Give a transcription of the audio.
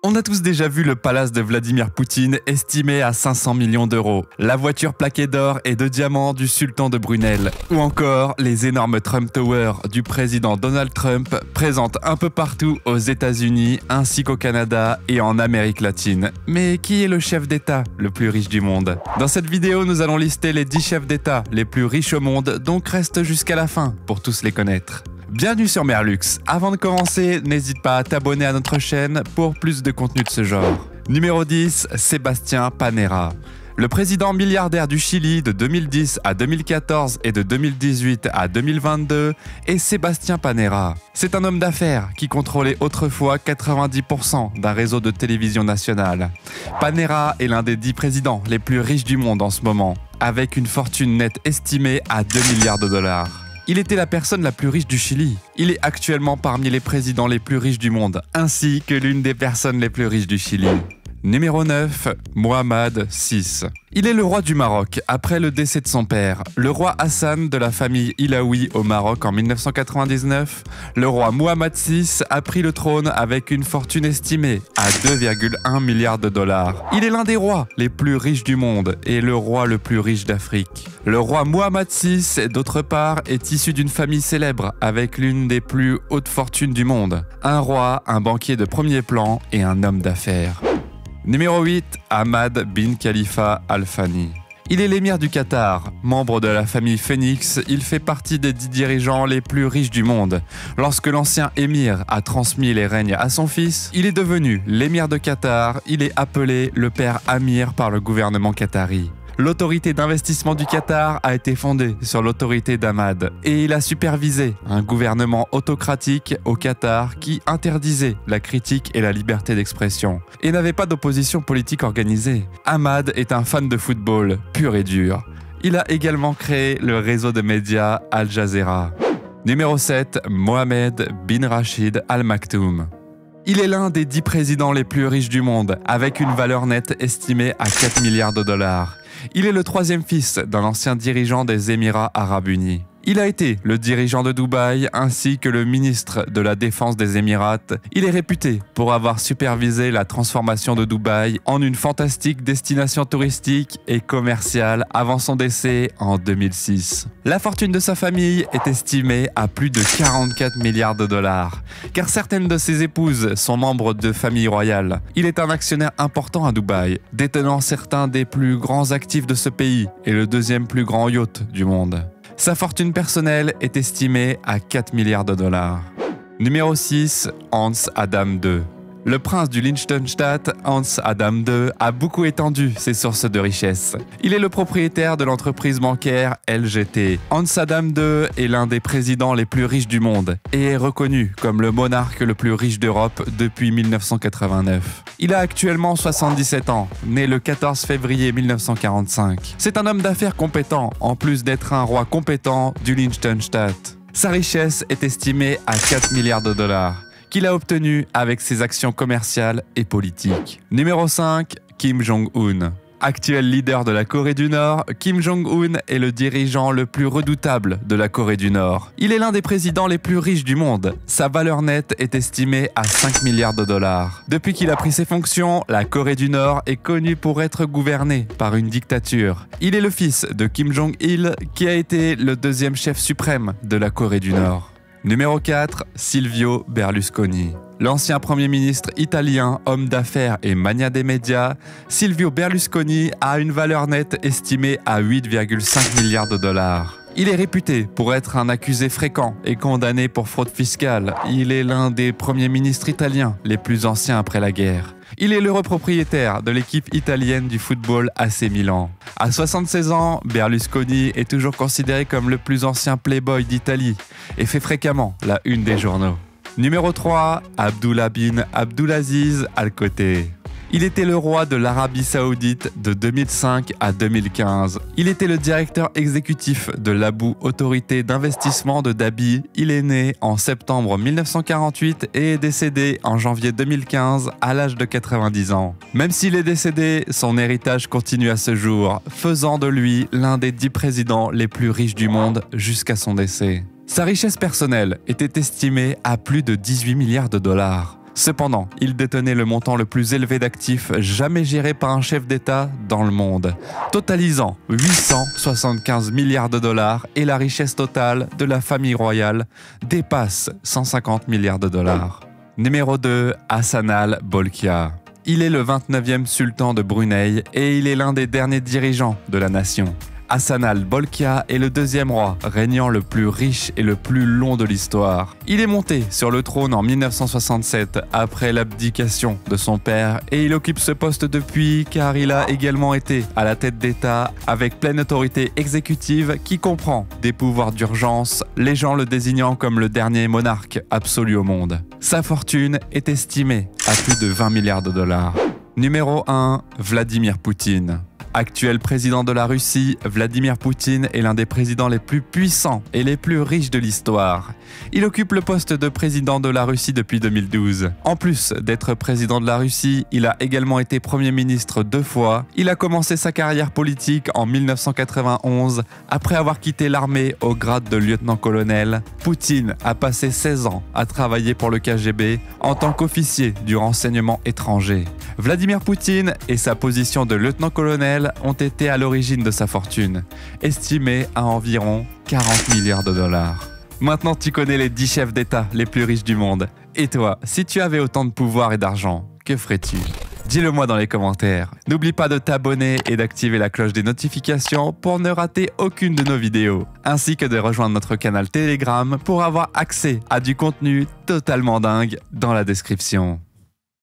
On a tous déjà vu le palace de Vladimir Poutine estimé à 500 millions d'euros, la voiture plaquée d'or et de diamants du sultan de Brunel, ou encore les énormes Trump Towers du président Donald Trump présentes un peu partout aux États-Unis ainsi qu'au Canada et en Amérique latine. Mais qui est le chef d'État le plus riche du monde? Dans cette vidéo, nous allons lister les 10 chefs d'État les plus riches au monde, donc reste jusqu'à la fin pour tous les connaître. Bienvenue sur Merlux. Avant de commencer, n'hésite pas à t'abonner à notre chaîne pour plus de contenu de ce genre. Numéro 10, Sébastien Panera. Le président milliardaire du Chili de 2010 à 2014 et de 2018 à 2022 est Sébastien Panera. C'est un homme d'affaires qui contrôlait autrefois 90% d'un réseau de télévision nationale. Panera est l'un des 10 présidents les plus riches du monde en ce moment, avec une fortune nette estimée à 2 milliards de dollars. Il était la personne la plus riche du Chili. Il est actuellement parmi les présidents les plus riches du monde, ainsi que l'une des personnes les plus riches du Chili. Numéro 9, Mohammed VI. Il est le roi du Maroc après le décès de son père. Le roi Hassan de la famille Ilaoui au Maroc en 1999, le roi Mohammed VI a pris le trône avec une fortune estimée à 2,1 milliards de dollars. Il est l'un des rois les plus riches du monde et le roi le plus riche d'Afrique. Le roi Mohammed VI, d'autre part, est issu d'une famille célèbre avec l'une des plus hautes fortunes du monde. Un roi, un banquier de premier plan et un homme d'affaires. Numéro 8, Hamad bin Khalifa Al Thani. Il est l'émir du Qatar. Membre de la famille Phoenix, il fait partie des 10 dirigeants les plus riches du monde. Lorsque l'ancien émir a transmis les règnes à son fils, il est devenu l'émir de Qatar. Il est appelé le père Amir par le gouvernement qatari. L'autorité d'investissement du Qatar a été fondée sur l'autorité d'Hamad et il a supervisé un gouvernement autocratique au Qatar qui interdisait la critique et la liberté d'expression et n'avait pas d'opposition politique organisée. Hamad est un fan de football pur et dur. Il a également créé le réseau de médias Al Jazeera. Numéro 7, Mohamed bin Rachid Al Maktoum. Il est l'un des 10 présidents les plus riches du monde, avec une valeur nette estimée à 4 milliards de dollars. Il est le 3e fils d'un ancien dirigeant des Émirats Arabes Unis. Il a été le dirigeant de Dubaï ainsi que le ministre de la Défense des Émirats. Il est réputé pour avoir supervisé la transformation de Dubaï en une fantastique destination touristique et commerciale avant son décès en 2006. La fortune de sa famille est estimée à plus de 44 milliards de dollars, car certaines de ses épouses sont membres de familles royales. Il est un actionnaire important à Dubaï, détenant certains des plus grands actifs de ce pays et le 2e plus grand yacht du monde. Sa fortune personnelle est estimée à 4 milliards de dollars. Numéro 6, Hans Adam II. Le prince du Liechtenstein, Hans Adam II, a beaucoup étendu ses sources de richesse. Il est le propriétaire de l'entreprise bancaire LGT. Hans Adam II est l'un des présidents les plus riches du monde et est reconnu comme le monarque le plus riche d'Europe depuis 1989. Il a actuellement 77 ans, né le 14 février 1945. C'est un homme d'affaires compétent, en plus d'être un roi compétent du Liechtenstein. Sa richesse est estimée à 4 milliards de dollars. Qu'il a obtenu avec ses actions commerciales et politiques. Numéro 5, Kim Jong-un. Actuel leader de la Corée du Nord, Kim Jong-un est le dirigeant le plus redoutable de la Corée du Nord. Il est l'un des présidents les plus riches du monde. Sa valeur nette est estimée à 5 milliards de dollars. Depuis qu'il a pris ses fonctions, la Corée du Nord est connue pour être gouvernée par une dictature. Il est le fils de Kim Jong-il, qui a été le 2e chef suprême de la Corée du Nord. Numéro 4, Silvio Berlusconi. L'ancien Premier ministre italien, homme d'affaires et magnat des médias, Silvio Berlusconi a une valeur nette estimée à 8,5 milliards de dollars. Il est réputé pour être un accusé fréquent et condamné pour fraude fiscale. Il est l'un des premiers ministres italiens les plus anciens après la guerre. Il est l'heureux propriétaire de l'équipe italienne du football AC Milan. À 76 ans, Berlusconi est toujours considéré comme le plus ancien playboy d'Italie et fait fréquemment la une des journaux. Numéro 3, Abdullah bin Abdulaziz Al Côté. Il était le roi de l'Arabie Saoudite de 2005 à 2015. Il était le directeur exécutif de l'Abu Autorité d'investissement de Dhabi. Il est né en septembre 1948 et est décédé en janvier 2015 à l'âge de 90 ans. Même s'il est décédé, son héritage continue à ce jour, faisant de lui l'un des 10 présidents les plus riches du monde jusqu'à son décès. Sa richesse personnelle était estimée à plus de 18 milliards de dollars. Cependant, il détenait le montant le plus élevé d'actifs jamais géré par un chef d'État dans le monde, totalisant 875 milliards de dollars, et la richesse totale de la famille royale dépasse 150 milliards de dollars. Numéro 2, Hassanal Bolkiah. Il est le 29e sultan de Brunei et il est l'un des derniers dirigeants de la nation. Hassanal Bolkiah est le deuxième roi régnant le plus riche et le plus long de l'histoire. Il est monté sur le trône en 1967 après l'abdication de son père et il occupe ce poste depuis car il a également été à la tête d'État avec pleine autorité exécutive qui comprend des pouvoirs d'urgence, les gens le désignant comme le dernier monarque absolu au monde. Sa fortune est estimée à plus de 20 milliards de dollars. Numéro 1, Vladimir Poutine. Actuel président de la Russie, Vladimir Poutine est l'un des présidents les plus puissants et les plus riches de l'histoire. Il occupe le poste de président de la Russie depuis 2012. En plus d'être président de la Russie, il a également été Premier ministre 2 fois. Il a commencé sa carrière politique en 1991 après avoir quitté l'armée au grade de lieutenant-colonel. Poutine a passé 16 ans à travailler pour le KGB en tant qu'officier du renseignement étranger. Vladimir Poutine et sa position de lieutenant-colonel ont été à l'origine de sa fortune, estimée à environ 40 milliards de dollars. Maintenant tu connais les 10 chefs d'État les plus riches du monde. Et toi, si tu avais autant de pouvoir et d'argent, que ferais-tu ? Dis-le moi dans les commentaires. N'oublie pas de t'abonner et d'activer la cloche des notifications pour ne rater aucune de nos vidéos, ainsi que de rejoindre notre canal Telegram pour avoir accès à du contenu totalement dingue dans la description.